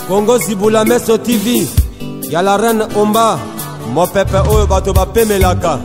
Congo Zibula Meso TV. Y'a la reine Omba. Mon pépé oyo bato ba pemelaka.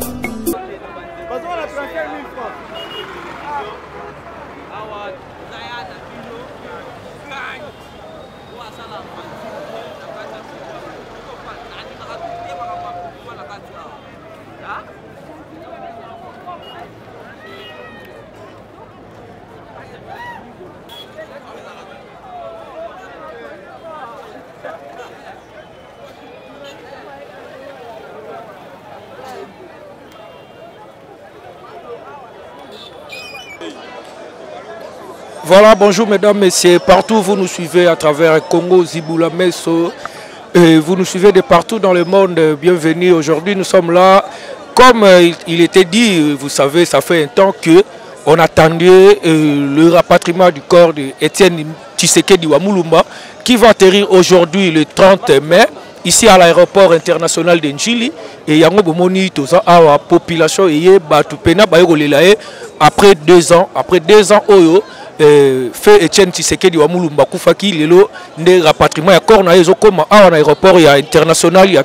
Voilà, bonjour mesdames, messieurs, partout vous nous suivez à travers Congo Zibula Meso, vous nous suivez de partout dans le monde, bienvenue. Aujourd'hui nous sommes là, comme il était dit, vous savez, ça fait un temps qu'on attendait le rapatriement du corps d'Etienne Tshisekedi wa Mulumba, qui va atterrir aujourd'hui le 30 mai, ici à l'aéroport international de Njili, et yango bomoni toza awa population eye batupena bayegolelae après 2 ans, oyo fait Etienne Tshisekedi wa Mulumba kufaki lelo nde rapatriement ya corps na yezo koma awa na aéroport ya international ya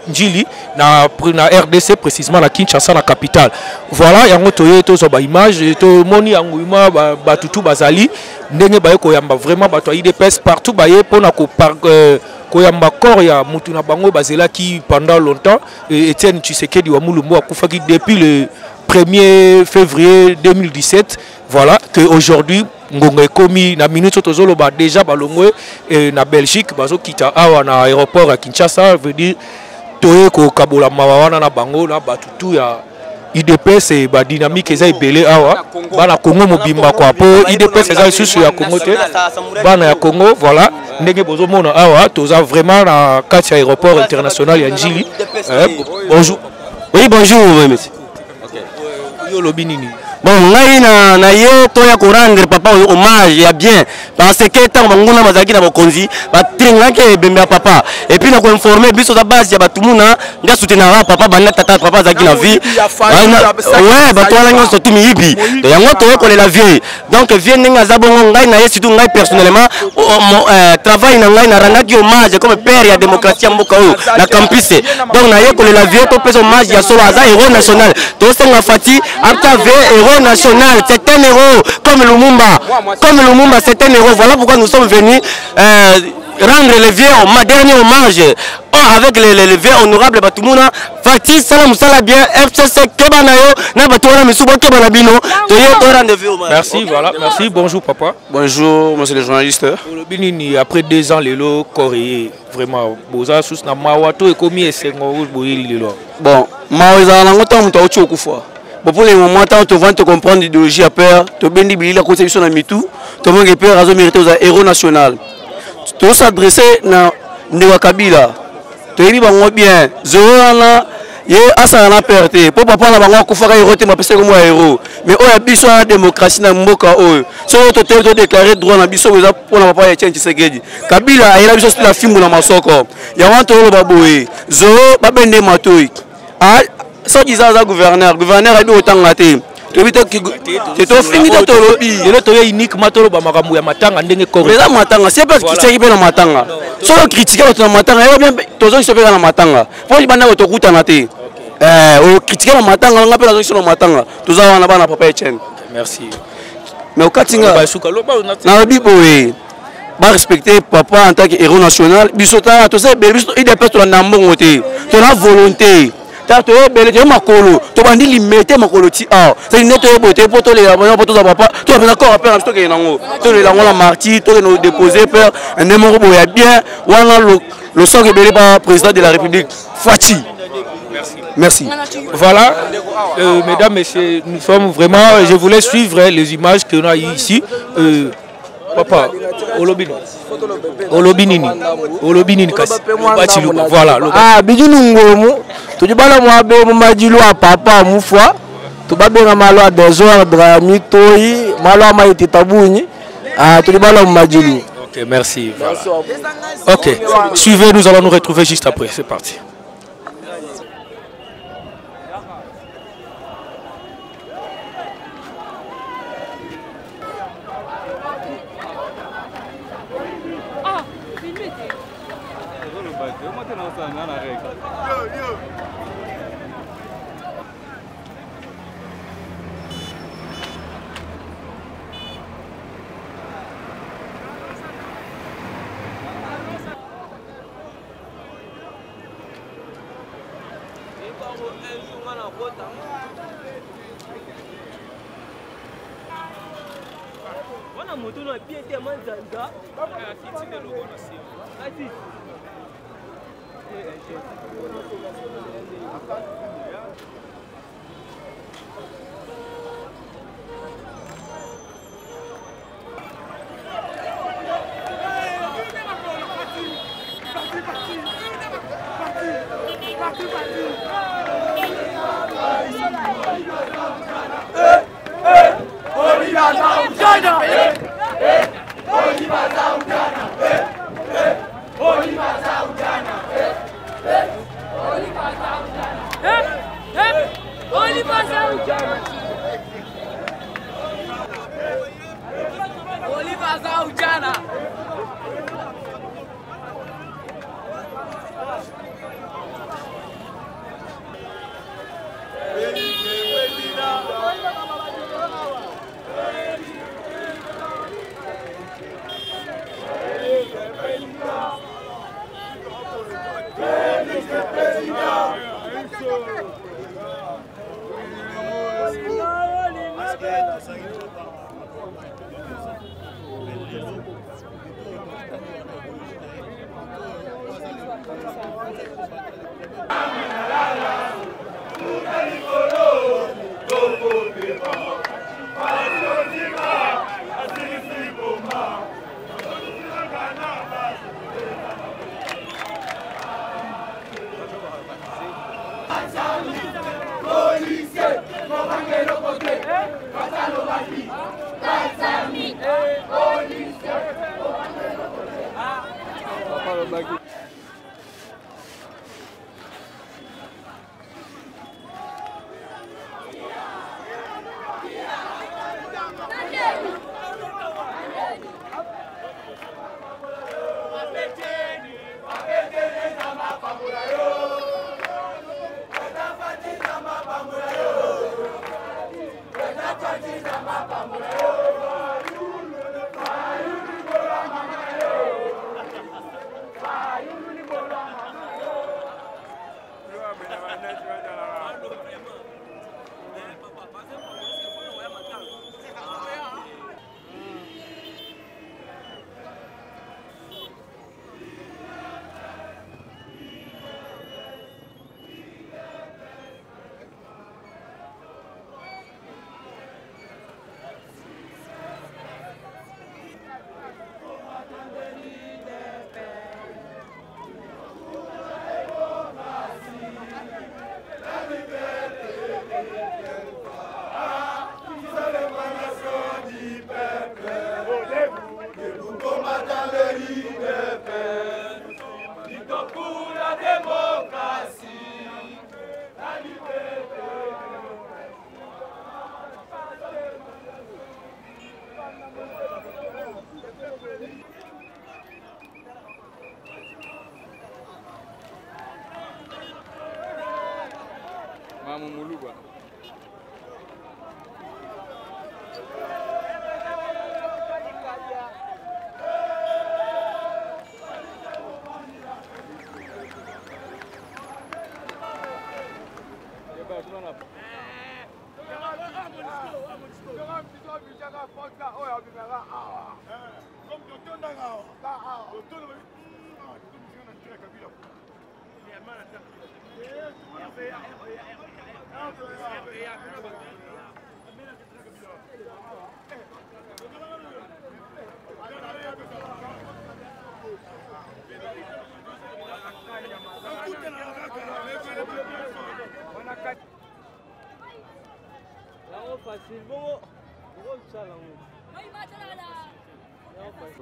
Njili na RDC précisément na Kinshasa na capitale. Voilà yango toye tozo ba image to moni yango ima batutu bazali ndenge baye koyamba vraiment bato IDPS partout baye pona ko koyamba corps ya mutu na bango bazela qui pendant longtemps Etienne Tshisekedi wa Mulumba akufaki depuis le 1er février 2017. Voilà que aujourd'hui ngonga ekomi na minute tozolo ba déjà balongwe na Belgique bazo kita awa na aéroport à Kinshasa, veut dire toye ko kabola mawana na bango na batutu ya IDPS et ba dynamique eza ebele awa bana Congo mobimba kwa po IDPS eza susu ya Congo te bana ya Congo. Voilà ndenge bozo mona awa toza vraiment na kati aéroport international ya Njili. Bonjour. Oui, bonjour monsieur. OK. Yo lobinini. Bon, na ye to ya ko rendre papa hommage ya bien parce que tant banguna mazaki na bokonzi ba trenga ke bemba papa et puis na ko informer biso da base ya batumuna nga soutenir papa banda tata papa zaki na vie ouais ba to la ngo sotimi yibi to yango to ko la vie donc vie ninga za bongo ngai na ye surtout ngai personnellement travail na ngai na rangaki hommage comme père ya démocratie mboka o na campus donc na ye ko la vie to pesa hommage ya solo aza héros national to senga fati apta héros national, c'est un héros comme Lumumba, c'est un héros. Voilà pourquoi nous sommes venus rendre le vieux dernier hommage avec les vieux honorables Batumuna Fatih Salam Sala bien FCC Kebanayo na Batouana Misubo Kebanabino to rendre vieux hommage. Merci, voilà, merci. Bonjour papa. Bonjour monsieur le journaliste. Après 2 ans lelo Corée vraiment boza sous na mawato et komi esengo boyeli lelo. Bon, mawaza na ngota mto ocho kufa. Bon, pour les moments, tant on va te comprendre l'idéologie à peur, tu bénis la conception de Mitou, tu vas peur à mériter aux héros national. Tu vas s'adresser à Ndewa Kabila. Tu vas dire bien, Zoana, il y a un perte. Pour papa, on va faire un héros, tu vas passer comme un héros. Mais on a besoin de la démocratie dans le Mboka. Si on te déclaré droit dans le Bissau, pour ne pas y être Tshisekedi. Kabila, il a besoin de la film dans ma soko. Il y a un tour de baboué. Zo, babende matouik. So kizaza gouverneur a dit autant raté. C'est tout fini de tolobi. Le toye unique matolo ba makambu ya matanga ndenge ko. Mais matanga, c'est pas critiquer na matanga. Solo critiquer na matanga, et bien tozo se faire na matanga. Faut bana otokuta na te. O critiquer na matanga, on appelle na matanga. Toza wana bana papa Etienne. Merci. Mais au katinga na biboé. Ba respecter papa en tant que héros national. Bisota to se be biso ide pesto na mbongo te. To na volonté. Tu es makolo, tu vas limiter makolo ti ah. C'est une autre beauté pour tous les pour papa. Tu as d'accord après un stock et nango. Tu les la martyr, tu les déposer père un numéro boya bien. Voilà le sang est belé par président de la République. Fati. Merci. Voilà, mesdames, messieurs, nous sommes vraiment. Je voulais suivre les images qu'on a ici. Papa, Olobinini kasi. Voilà. Ah, bijunu ngomu. Tujibala mwabe mumajilu a papa mufwa. Tubabenga malo a désordre mitoi, malo a maiti tabuni. Ah, tujibala mumajilu. OK, merci. Voilà. OK. Suivez, nous allons nous retrouver juste après. C'est parti. Ah, filmez. Wana moto na pied te manzanga. Akiti de lokola si. Ati.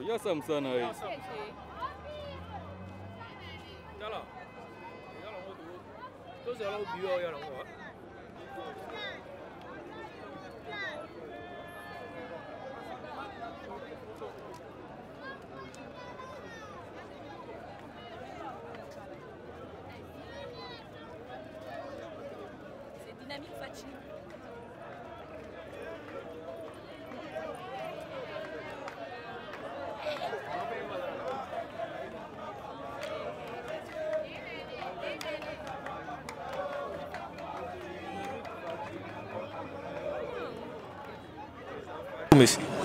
Yasam sana hii. Dala. Yala ngo do. Tozo yala biyo yala ngo.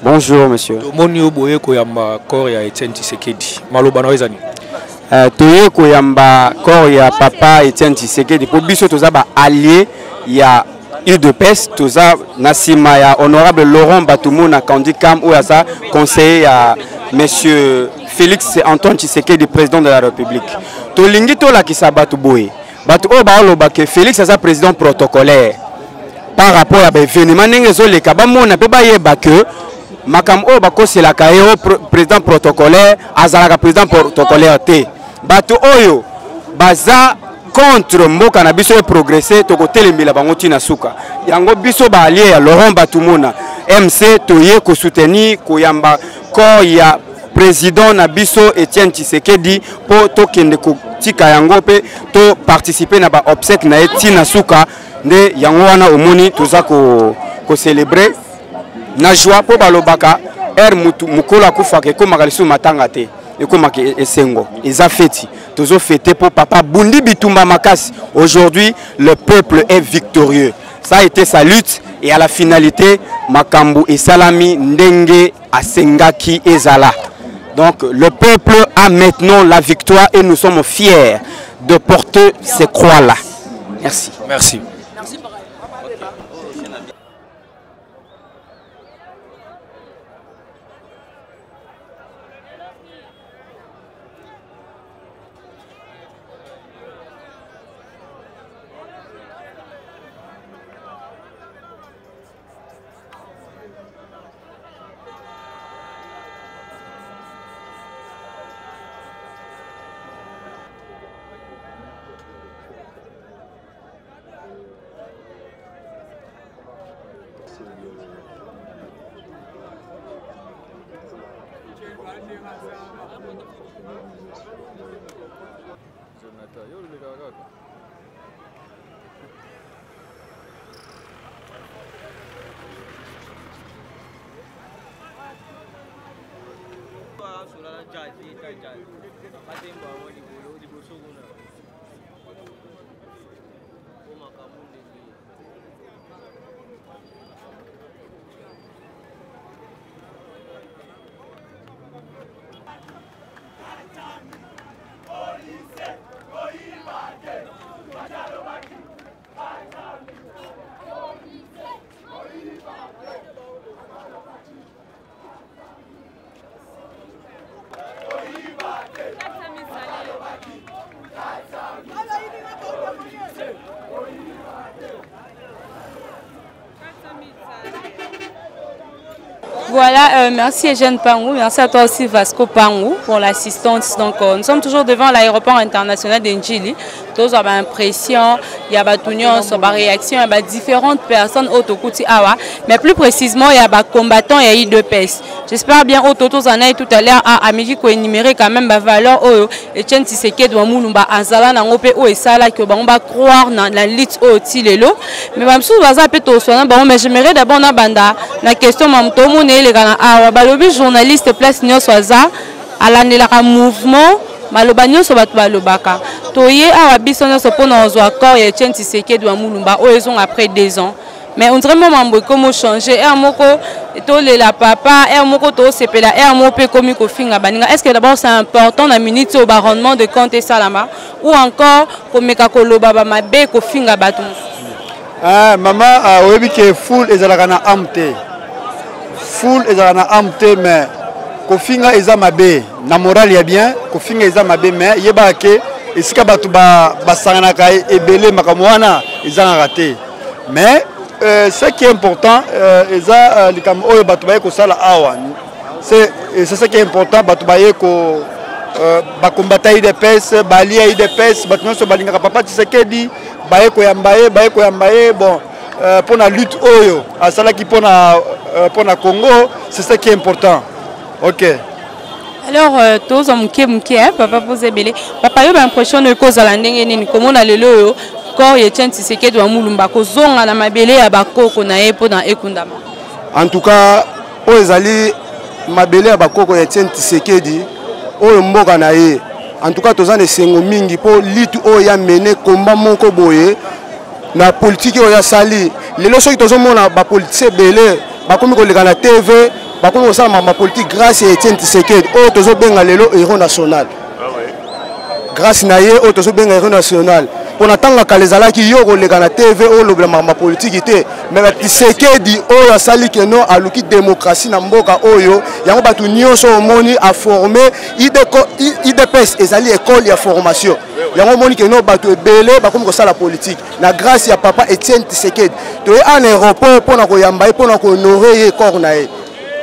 Bonjour monsieur. Monio boye koyamba corps ya Etienne Tshisekedi. Maloba na wezani. Toye koyamba corps ya papa Etienne Tshisekedi pour biso toza ba allié ya UDPS toza nasima ya honorable Laurent Batumuna Kandikam ou ya conseiller ya monsieur Félix Antoine Tshisekedi président de la République. Tolingi to la kisabatu boye. Batu o ba loba ke Félix asa président protocolaire. Par rapport à l'événement, on peut pas que Makam O Bako c'est la président protocolaire, Azalaka président protocolaire T. Bato Oyo, Baza contre Mboka na biso progresser, to côté les Milabango na Suka. Yango biso ba allié à Laurent Batumuna, MC Toye ko soutenir ko yamba ko ya président na biso Etienne Tshisekedi pour to kende ko tika yango pe to participer na ba obsèque na Etienne Suka. Nde yango wana omoni toza ko célébrer na joie po balobaka mukolo akufaka ekomaka lisusu matanga te ekomaka esengo eza feti tozo fêter po papa bundi bitumba makasi. Aujourd'hui le peuple est victorieux, ça a été sa lutte et à la finalité makambu esalami ndenge asengaki ezala. Donc le peuple a maintenant la victoire et nous sommes fiers de porter ces croix là. Merci. Merci. Voilà, merci Eugène Pangou, merci à toi aussi Vasco Pangou pour l'assistance. Donc nous sommes toujours devant l'aéroport international d'Njili. Tous ont l'impression, il y a des réactions, il y a différentes personnes autokouti awa, mais plus précisément il y a des combattants et UDPS. J'espère bien au Toto Zanaï tout à l'heure à Midi qu'on énumérer quand même la valeur au Etienne Tshisekedi wa Mulumba Azala na ngope o esala que on va croire dans la lutte au Tilelo. Mais même sous baza peto soana bon mais j'aimerais d'abord na banda la question mam tomu ne les gana awa balobi journaliste place nyo soaza ala ne la mouvement maloba nyo so batu balobaka toye awa biso nyo so pona ozwa accord ya Etienne Tshisekedi wa Mulumba o ezon après 2 ans. Mais on dirait que comment changer et moko to la papa et moko to sepela et moko comme ko finga baninga. Est-ce que d'abord c'est important na minute au rendement de compte salama ou encore comme meka koloba ba mabe ko finga batu? Ah maman oyebi ke full ezalaka na amte. Full ezalaka na amte mais ko finga eza mabe na moral ya bien ko finga eza mabe mais yeba ke esika batu ba sangana ka ebele makambo wana eza raté. Mais ce qui est important, c'est ce qui est important, combattre des pèses, balier des pèses, papa Tshisekedi, bon, pour la lutte oyo, à cela qui pour la Congo, c'est ce qui est important. Ok. Alors, tous hommes qui papa pose belé, papa yo l'impression de cause à la ndenge ni comment on a le corps ya Etienne Tshisekedi wa Mulumba kozonga na mabele ya bakoko na ye mpona ekundama. En tout cas oyo ezali mabele ya bakoko ya Etienne Tshisekedi oyo mboka na ye. En tout cas toza na esengo mingi mpo litu oyo ya mene komba moko boye na politique oyo ya sali lelo soki tozomona bapoliticien ebele bakomi koleka na TV bakomi kosala bapolitique grâce ya Etienne Tshisekedi oyo tozobenga lelo héros national. Grâce na ye oyo tozobenga héros national mpona ntango kala ezalaki yo koleka na TV oyo olobela makambo politiki te me Tshisekedi oyo asali keno aluki démocratie na mboka oyo yango bato nyonso omoni aforme IDPS ezali école ya formation yango omoni keno bato ebele bakomi kosala politique na grâce ya papa Etienne Tshisekedi toye en aéroport mpona koyamba ye mpona kohonore ye corps na ye.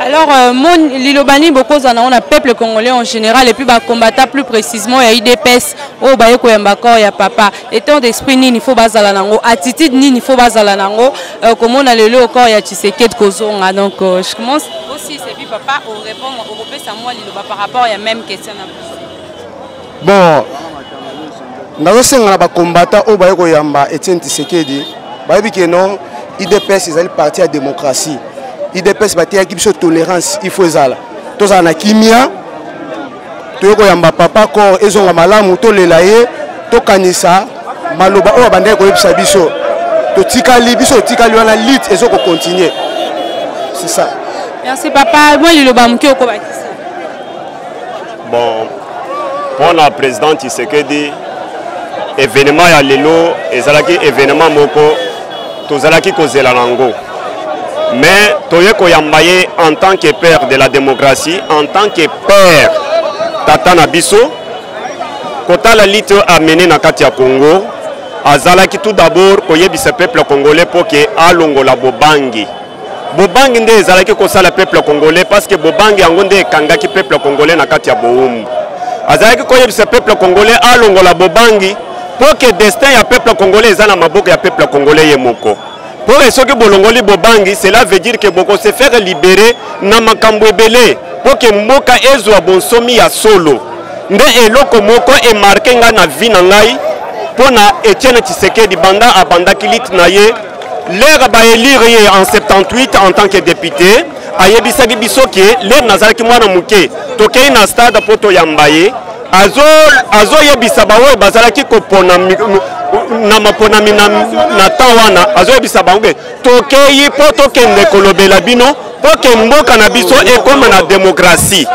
Alors, mon Lilobani Bokoza on a peuple congolais en général et puis bah combattre plus précisément il y a IDPS au Bayeko Yambako ya papa étant d'esprit ni il faut bazala nango attitude ni il faut bazala nango comme on a le lot au corps ya Tshisekedi Kozonga donc je commence aussi c'est puis papa au répondre au repère ça moi Liloba par rapport à la même question bon nazo senga ba combattant au Bayeko Yamba Etienne Tshisekedi bayebi que non IDPS ils allaient partir à démocratie. IDPS batia qui biso tolérance il faut ezala tozala na kimia toyoko yamba papa corps ezonga malamu tolela ye tokanisa maloba oyo bandai koyebisa biso totikali biso tikali wana lit ezoko continuer c'est ça. Merci papa moi liloba muki okobakisa. Bon pour la présidente Tshisekedi événement ya lelo ezalaki événement moko tozalaki kozela nango. Mais Toyeko Yambaye en tant que père de la démocratie, en tant que père Tata Nabiso, Kota la lutte a mené na Katia Congo, Azalaki tout d'abord koyebi ce peuple congolais pour que alongo la Bobangi. Bobangi nde ezalaki kosala peuple congolais parce que Bobangi angonde kangaki peuple congolais na Katia Boumbu. Azalaki koyebi ce peuple congolais alongo la Bobangi pour que destin ya peuple congolais ezana maboko ya peuple congolais yemoko. Pour ceux qui bolongoli bobangi, cela veut dire que boko se faire libérer na makambo ebele pour que mboka ezwa bonsomi ya solo. Nde eloko moko e marqué nga na vie na ngai pona Etienne Tshisekedi banda abanda kilit na ye l'air ba élire ye en 78 en tant que député ayebisaki biso ke l'air nazalaki mwana muke tokei na stade poto yambaye azo yebisa bawe bazalaki kopona na maponami na temps wana azoyebisa bango tokei mpo tokende kolobela bino mpo ke mboka na biso ekoma na démocratie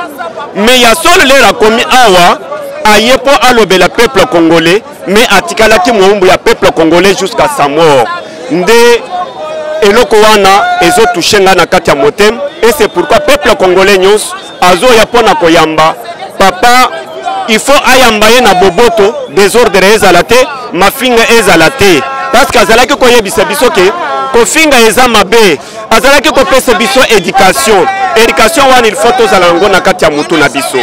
mais ya solo lelo akomi awa aye mpo alobela peuple congolais mais atikalaki moumbu ya peuple congolais jusqu'à sa mort nde eloko wana ezotouche nga na kati ya motema et c'est pourquoi peuple congolais nyonso azoya mpona koyamba papa il faut ayambaye na boboto désordre ezala te mafinga ezala te parce que azalaki koyebisa biso ke kofinga eza mabe azalaki kopesa biso éducation wana il faut tozala yango na kati ya mutu na biso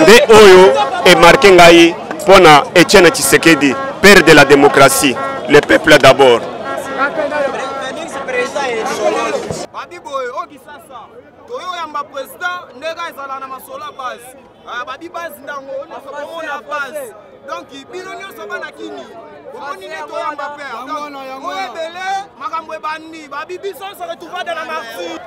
nde oyo emarke ngai mpona Etienne Tshisekedi père de la démocratie le peuple d'abord. Babi base ndango na base donc bino nyonso bana kini omoni ne to yamba père donc oyebele makambo ebandi babi biso se retrouver dans la marche.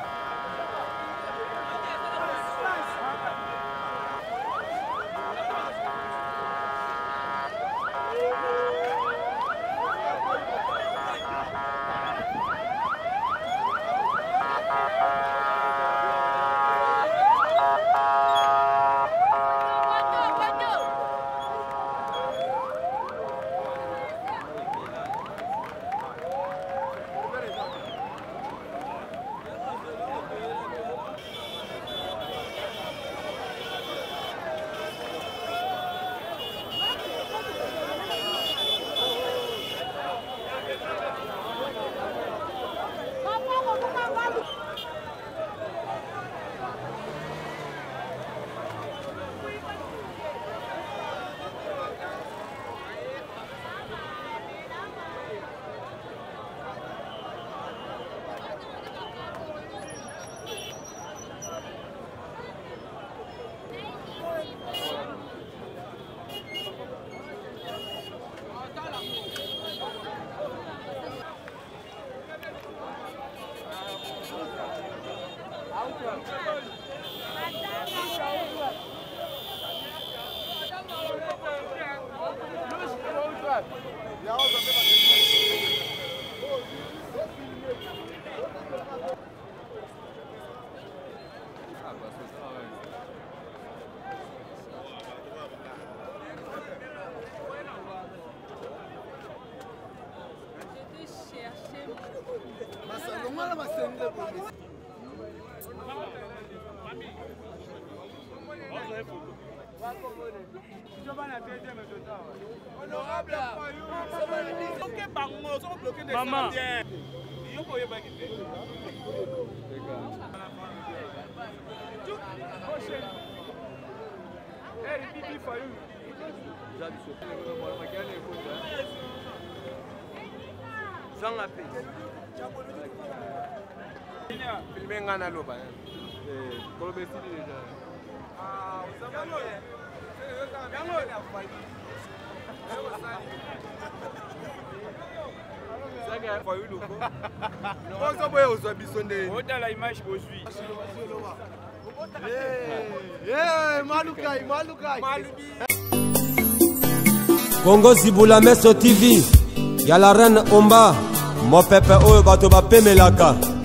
Maman. Congo Zibula Meso TV, y'a la reine Omba, mon pépé Oyo Bato Bapemelaka.